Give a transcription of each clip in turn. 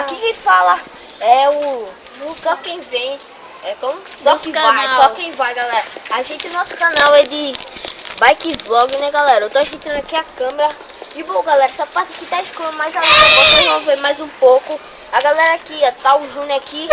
aqui quem fala é o Só Quem Vem. É como? Só quem vai, galera. Nosso canal é de bike vlog, né, galera? Eu tô ajeitando aqui a câmera. E bom, galera, essa parte aqui tá escura, mas ali vocês vão ver mais um pouco. A galera aqui, ó, tá o Júnior aqui,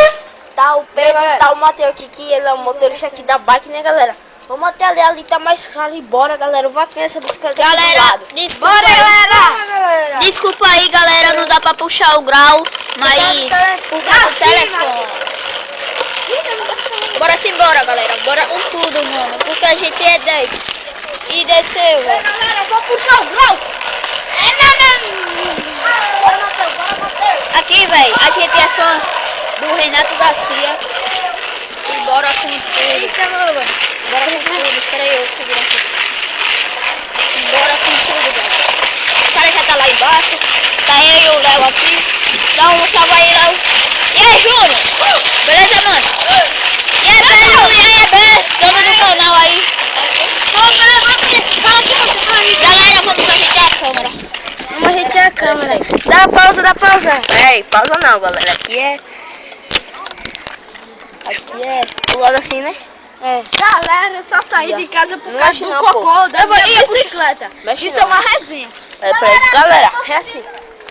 tá o Pedro, tá o Matheus aqui, que ele é o motorista aqui da bike, né, galera? Vamos até ali tá mais claro e bora, galera. Eu vou aqui nessa bicicleta aqui do lado. Desculpa, bora, galera! Desculpa aí, galera, não dá pra puxar o grau, mas por causa do telefone. Bora embora, galera. Bora com tudo, mano, porque a gente é 10. E desceu, velho. Galera, eu vou puxar o grau. Bora, Matheus, Aqui, velho, a gente é fã do Renato Garcia. E bora com tudo. Bora com tudo. Espera aí, eu seguro aqui. Bora com tudo, galera. O cara já tá lá embaixo. Tá eu e o Léo aqui. Dá um salve aí, Léo. E aí, Júnior? Beleza, mano? E aí, Pedro? E aí, Bé? Dono do canal aí. Galera, vamos ajeitar a câmera. Vamos ajeitar a câmera. Dá pausa. Ei, pausa não, galera. Aqui é do lado assim, né? É. Galera, eu só saí de casa por causa do cocô da minha bicicleta. Isso é uma resenha. É pra isso, galera. É assim.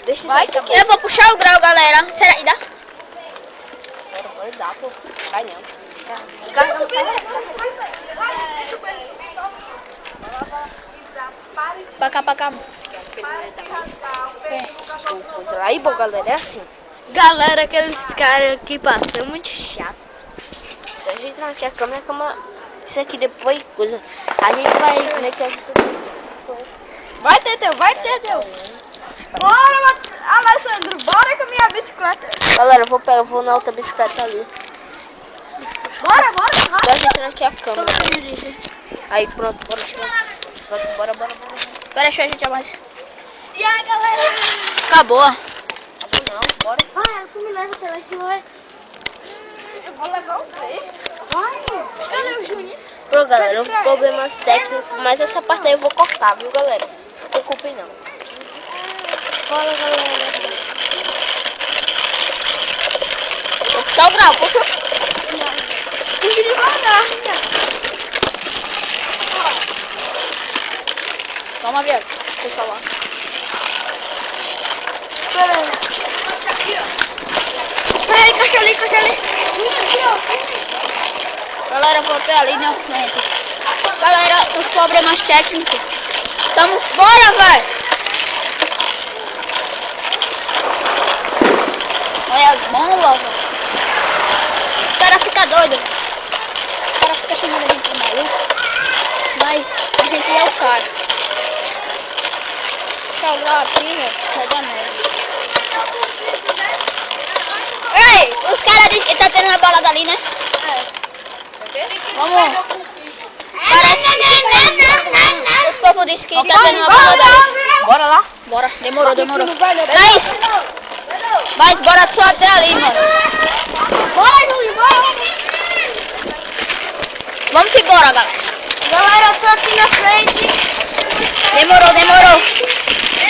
Deixa isso aí. Eu vou puxar o grau, galera. Será que dá? Pode dar, pô. Vai não. Pra cá. Aí, bom, galera, é assim. Galera, aqueles caras que passam muito chato. A gente não tinha câmera, isso aqui depois coisa. A gente vai meter. Vai, Teteu. Bora, Alessandro, bora com a minha bicicleta. Galera, eu vou na outra bicicleta ali. Bora. Tô ajeitando aqui a câmera. Aí, pronto, bora. Pera, deixa eu ajeitar mais. E aí, galera? Acabou. Não, bora. Vai, tu me leva até lá em cima. Eu vou levar o quê? Vai. Cadê o Juninho? Pô, galera, problemas técnicos, mas essa parte aí eu vou cortar, viu, galera? Não se preocupem não. Bora, galera. Vou puxar o grau, puxa. Puxa devagar, Calma, viado. Puxa lá. Espera aí, caixa ali. Galera, vou até ali na frente. Galera, os problemas técnicos. Bora, vai. Olha as bombas, velho. Os caras ficam doidos. Os caras ficam chamando a gente de maluco. Mas a gente é o cara. Deixa eu olhar aqui, velho. Vai dar merda. Ei, os caras dizem que tá tendo uma balada ali, né? Vamos. Parece. Os povos dizem que tá tendo uma balada ali. Bora lá. Bora, demorou. Mas bora só até ali, mano. Bora, Juninho, bora. Vamos embora, galera. Galera, eu tô aqui na frente. Demorou. Demorou.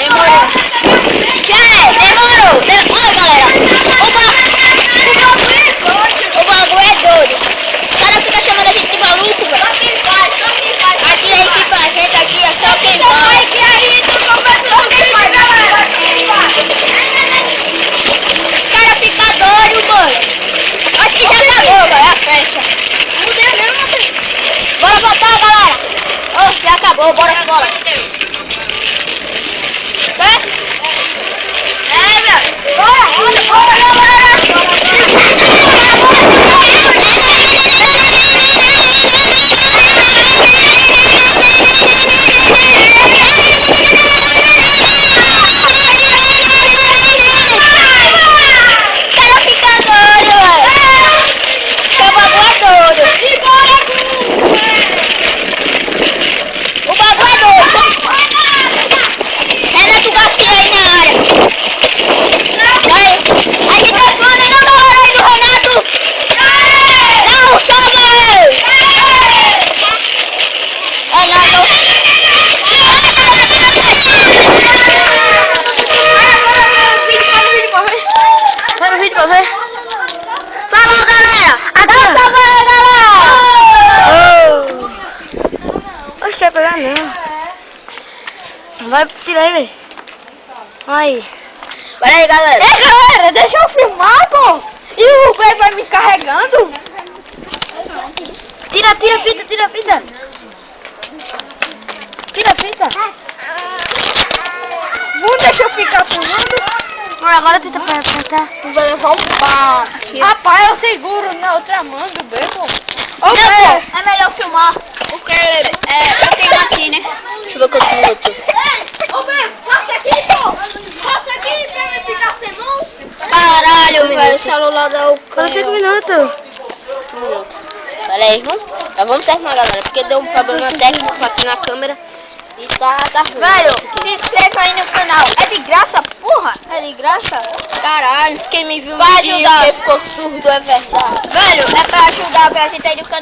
Olha, galera. O bagulho é doido. Os caras ficam chamando a gente de maluco, velho. Aqui a equipe, a gente aqui é só quem vai. Os caras ficam doidos, mano. Acho que já acabou, velho, a festa. Bora voltar, galera. Oh, já acabou, bora. O bagulho é doido. Renato Garcia aí. Vai, tira aí, velho. Aí. Pera aí, galera. Ei, galera, deixa eu filmar, pô. E o velho vai me carregando. Tira a fita, tira a fita. Tira a fita. Vamos deixar eu ficar filmando. Agora tenta apertar. Vai levar um pá. Rapaz, eu seguro na outra mão do bebo. Ô, Não, pô, é melhor filmar. Porque eu tenho aqui, né? Deixa eu ver quantos minutos. Ô, bebo, passa aqui, pô. Passa aqui pra eu ficar sem mão. Caralho, velho. Velho, o celular dá o Falta 5 minutos. Pera aí, vamos terminar, galera. Porque deu um problema técnico aqui na câmera. E tá ruim. Velho, se inscreva aí no canal. É de graça, porra? É de graça? Caralho, quem me viu Vai no ajudar. porque ficou surdo, é verdade. Velho, é pra ajudar a gente aí do canal.